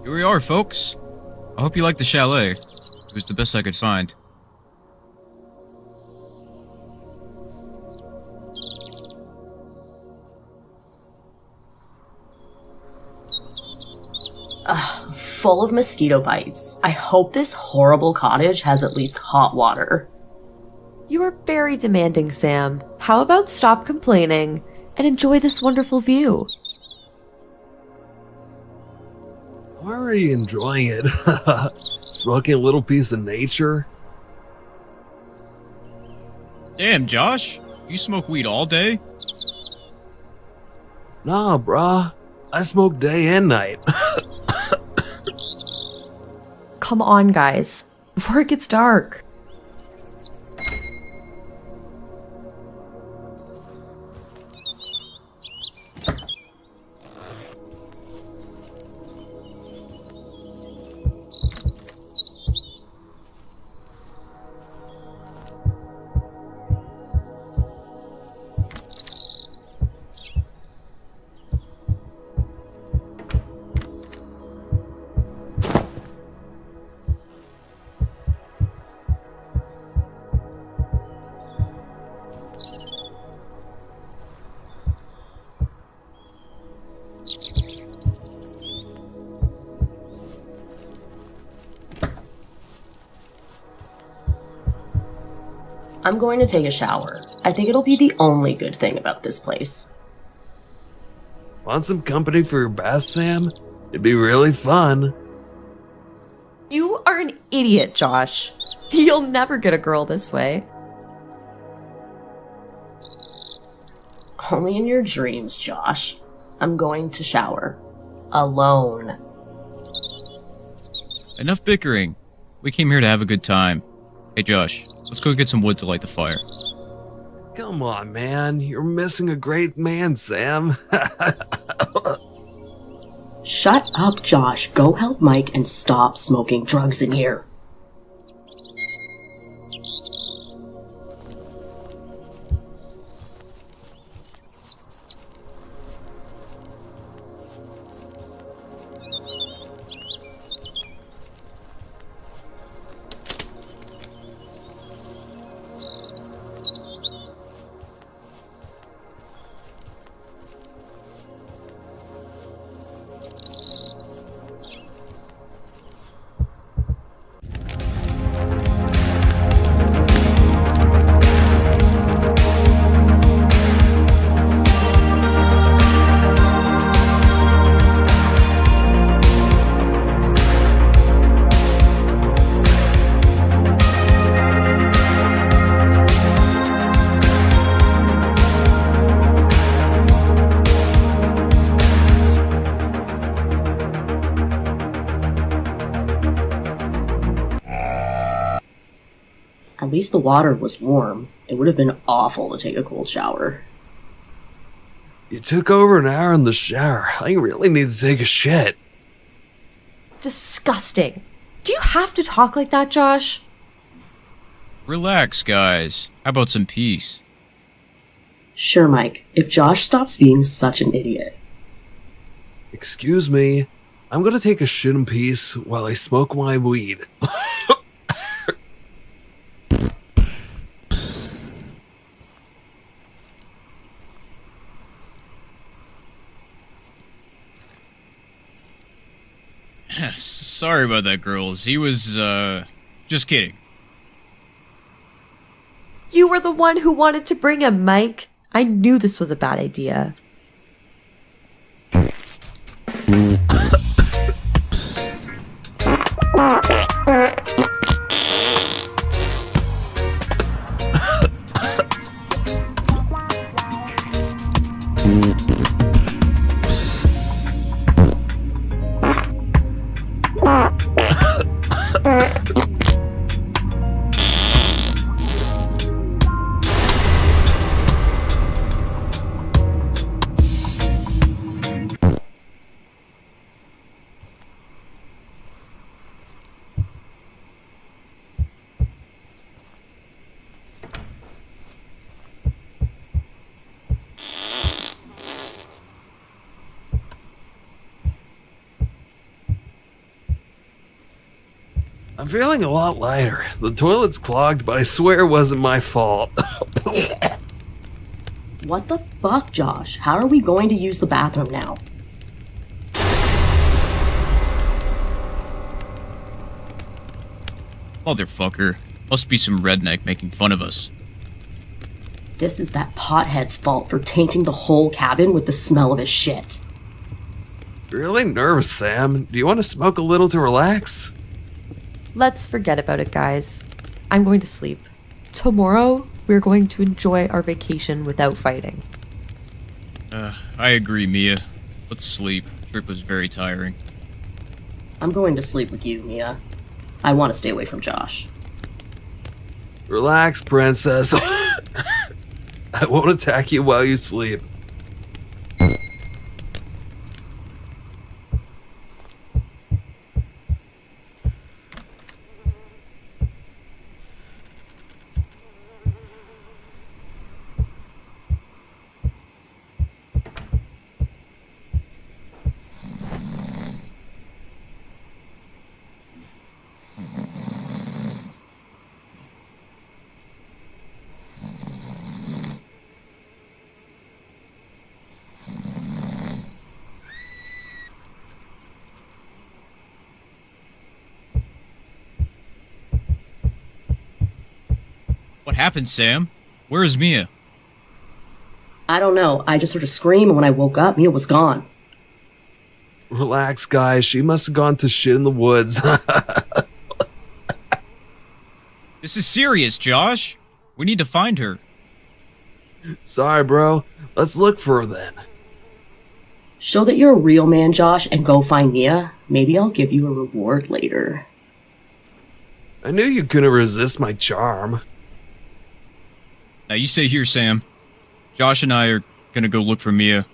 Here we are, folks. I hope you like the chalet. It was the best I could find. Ugh, full of mosquito bites. I hope this horrible cottage has at least hot water. You are very demanding, Sam. How about stop complaining and enjoy this wonderful view? I'm already enjoying it. Smoking a little piece of nature. Damn, Josh. You smoke weed all day? Nah, brah. I smoke day and night. Come on, guys, before it gets dark. I'm going to take a shower. I think it'll be the only good thing about this place. Want some company for your bath, Sam? It'd be really fun. You are an idiot, Josh. You'll never get a girl this way. Only in your dreams, Josh. I'm going to shower. Alone. Enough bickering. We came here to have a good time. Hey, Josh, let's go get some wood to light the fire. Come on, man. You're missing a great man, Sam. Shut up, Josh. Go help Mike and stop smoking drugs in here. At least the water was warm. It would have been awful to take a cold shower. You took over an hour in the shower. I really need to take a shit. Disgusting. Do you have to talk like that, Josh? Relax, guys. How about some peace? Sure, Mike. If Josh stops being such an idiot. Excuse me. I'm gonna take a shit in peace while I smoke my weed. Sorry about that, girls. He was, just kidding. You were the one who wanted to bring him, Mike. I knew this was a bad idea. feeling a lot lighter. The toilet's clogged, but I swear it wasn't my fault. What the fuck, Josh? How are we going to use the bathroom now? Motherfucker. Must be some redneck making fun of us. This is that pothead's fault for tainting the whole cabin with the smell of his shit. Really nervous, Sam. Do you want to smoke a little to relax? Let's forget about it, guys. I'm going to sleep. Tomorrow, we're going to enjoy our vacation without fighting. I agree, Mia. Let's sleep. Trip was very tiring. I'm going to sleep with you, Mia. I want to stay away from Josh. Relax, princess. I won't attack you while you sleep. What happened, Sam? Where is Mia? I don't know. I just heard a scream, and when I woke up, Mia was gone. Relax, guys. She must have gone to shit in the woods. This is serious, Josh. We need to find her. Sorry, bro. Let's look for her then. Show that you're a real man, Josh, and go find Mia. Maybe I'll give you a reward later. I knew you couldn't resist my charm. Now you stay here, Sam. Josh and I are gonna go look for Mia.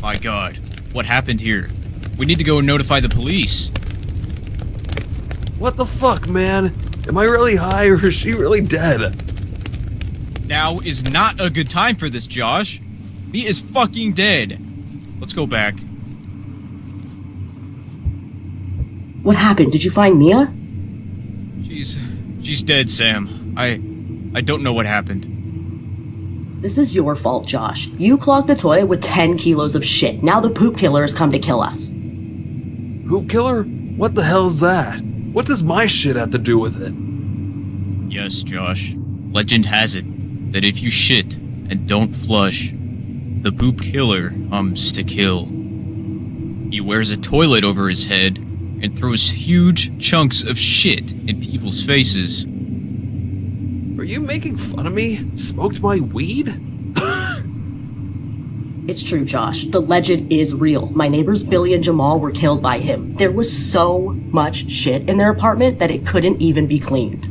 My God, what happened here? We need to go and notify the police. What the fuck, man? Am I really high or is she really dead? Now is not a good time for this, Josh. Mia is fucking dead. Let's go back. What happened? Did you find Mia? She's dead, Sam. I don't know what happened. This is your fault, Josh. You clogged the toilet with 10 kilos of shit. Now the poop killer has come to kill us. Poop killer? What the hell's that? What does my shit have to do with it? Yes, Josh. Legend has it that if you shit and don't flush, the poop killer comes to kill. He wears a toilet over his head and throws huge chunks of shit in people's faces. Are you making fun of me? Smoked my weed? It's true, Josh. The legend is real. My neighbors Billy and Jamal were killed by him. There was so much shit in their apartment that it couldn't even be cleaned.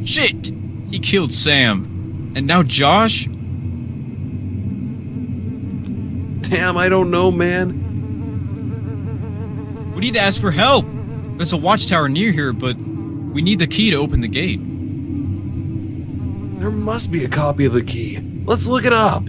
Shit! He killed Sam. And now Josh? Damn, I don't know, man. We need to ask for help. There's a watchtower near here, but we need the key to open the gate. There must be a copy of the key. Let's look it up.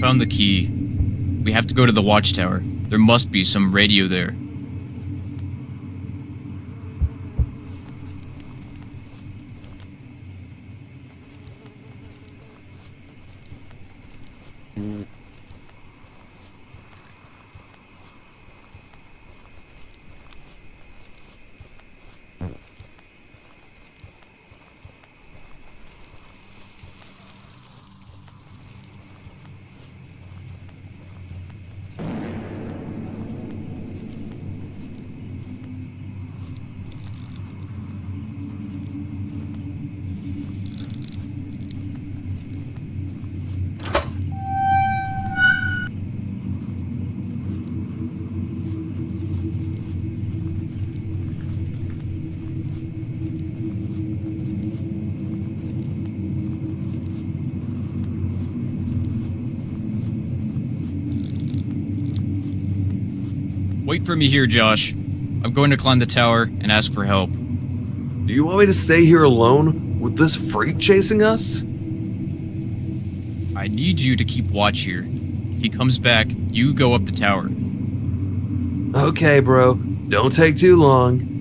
found the key. We have to go to the watchtower. There must be some radio there. Wait for me here, Josh. I'm going to climb the tower and ask for help. Do you want me to stay here alone with this freak chasing us? I need you to keep watch here. If he comes back, you go up the tower. Okay, bro. Don't take too long.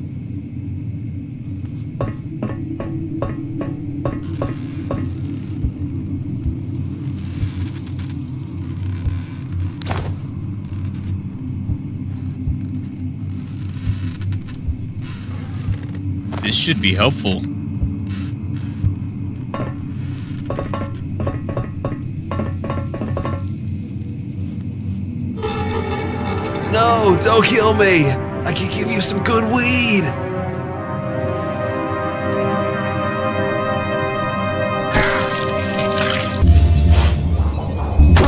This should be helpful. No, don't kill me. I can give you some good weed.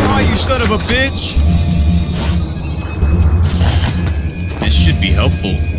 Oh, you son of a bitch! This should be helpful.